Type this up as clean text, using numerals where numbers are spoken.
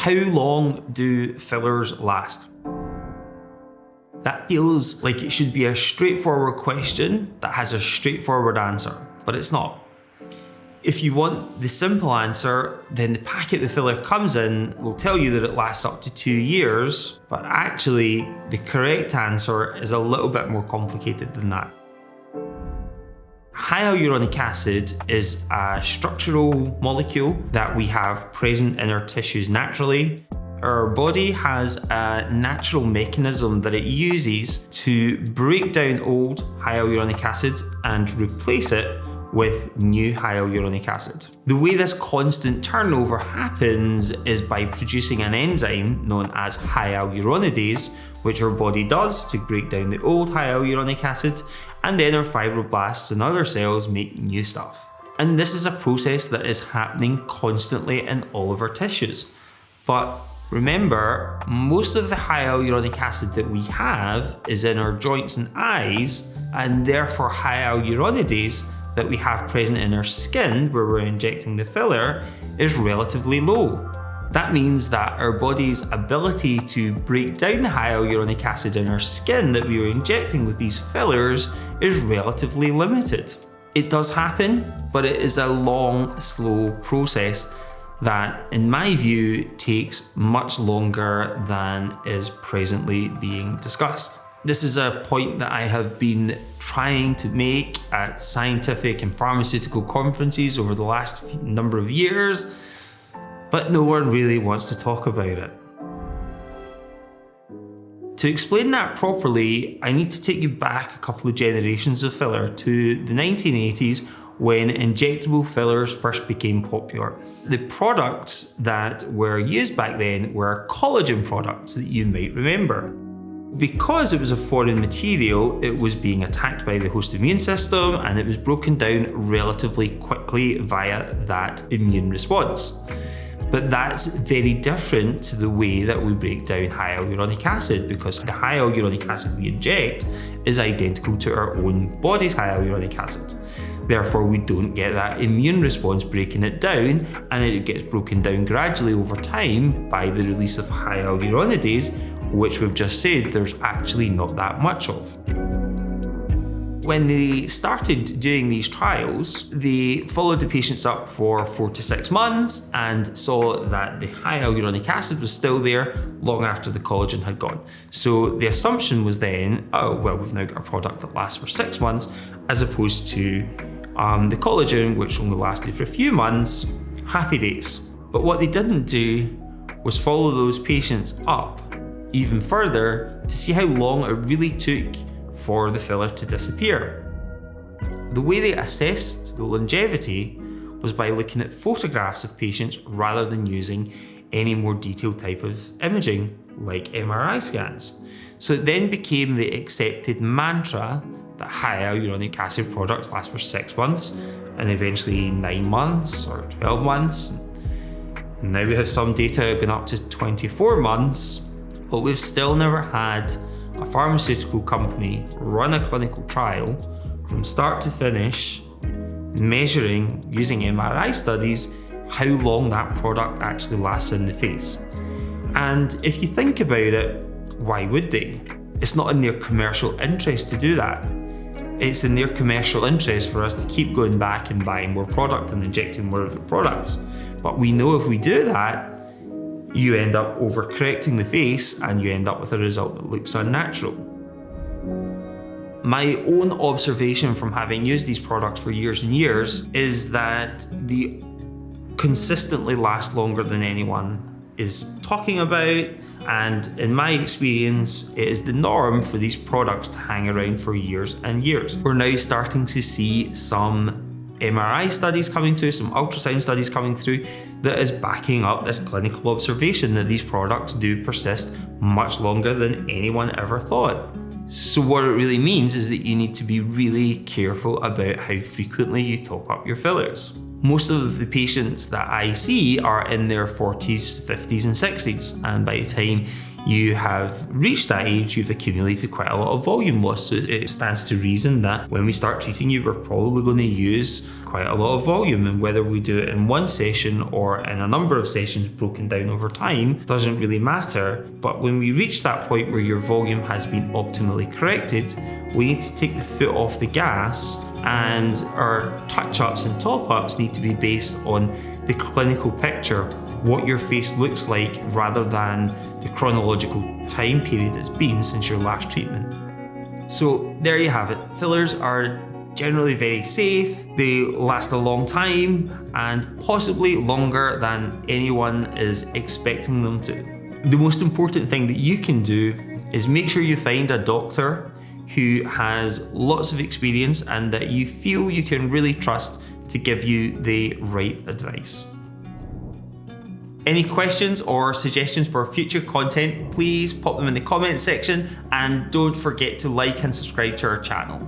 How long do fillers last? That feels like it should be a straightforward question that has a straightforward answer, but it's not. If you want the simple answer, then the packet the filler comes in will tell you that it lasts up to 2 years, but actually the correct answer is a little bit more complicated than that. Hyaluronic acid is a structural molecule that we have present in our tissues naturally. Our body has a natural mechanism that it uses to break down old hyaluronic acid and replace it with new hyaluronic acid. The way this constant turnover happens is by producing an enzyme known as hyaluronidase, which our body does to break down the old hyaluronic acid, and then our fibroblasts and other cells make new stuff. And this is a process that is happening constantly in all of our tissues. But remember, most of the hyaluronic acid that we have is in our joints and eyes, and therefore hyaluronidase that we have present in our skin where we're injecting the filler is relatively low. That means that our body's ability to break down the hyaluronic acid in our skin that we are injecting with these fillers is relatively limited. It does happen, but it is a long, slow process that, in my view, takes much longer than is presently being discussed. This is a point that I have been trying to make at scientific and pharmaceutical conferences over the last number of years, but no one really wants to talk about it. To explain that properly, I need to take you back a couple of generations of filler to the 1980s when injectable fillers first became popular. The products that were used back then were collagen products that you might remember. Because it was a foreign material, it was being attacked by the host immune system and it was broken down relatively quickly via that immune response. But that's very different to the way that we break down hyaluronic acid, because the hyaluronic acid we inject is identical to our own body's hyaluronic acid. Therefore, we don't get that immune response breaking it down, and it gets broken down gradually over time by the release of hyaluronidase, which we've just said there's actually not that much of. When they started doing these trials, they followed the patients up for 4 to 6 months and saw that the hyaluronic acid was still there long after the collagen had gone. So the assumption was then, oh, well, we've now got a product that lasts for 6 months, as opposed to the collagen, which only lasted for a few months. Happy days. But what they didn't do was follow those patients up even further to see how long it really took for the filler to disappear. The way they assessed the longevity was by looking at photographs of patients rather than using any more detailed type of imaging like MRI scans. So it then became the accepted mantra that hyaluronic acid products last for 6 months and eventually 9 months or 12 months. And now we have some data going up to 24 months, but we've still never had a pharmaceutical company run a clinical trial from start to finish, measuring using MRI studies how long that product actually lasts in the face. And if you think about it, why would they? It's not in their commercial interest to do that. It's in their commercial interest for us to keep going back and buying more product and injecting more of the products. But we know if we do that, you end up overcorrecting the face and you end up with a result that looks unnatural. My own observation from having used these products for years and years is that they consistently last longer than anyone is talking about, and in my experience, it is the norm for these products to hang around for years and years. We're now starting to see some MRI studies coming through, some ultrasound studies coming through that is backing up this clinical observation that these products do persist much longer than anyone ever thought. So what it really means is that you need to be really careful about how frequently you top up your fillers. Most of the patients that I see are in their 40s, 50s and 60s, and by the time you have reached that age, you've accumulated quite a lot of volume loss. So it stands to reason that when we start treating you, we're probably going to use quite a lot of volume, and whether we do it in one session or in a number of sessions broken down over time doesn't really matter. But when we reach that point where your volume has been optimally corrected, we need to take the foot off the gas, and our touch-ups and top-ups need to be based on the clinical picture, what your face looks like, rather than the chronological time period it's been since your last treatment. So there you have it. Fillers are generally very safe, they last a long time, and possibly longer than anyone is expecting them to. The most important thing that you can do is make sure you find a doctor who has lots of experience and that you feel you can really trust to give you the right advice. Any questions or suggestions for future content, please pop them in the comment section, and don't forget to like and subscribe to our channel.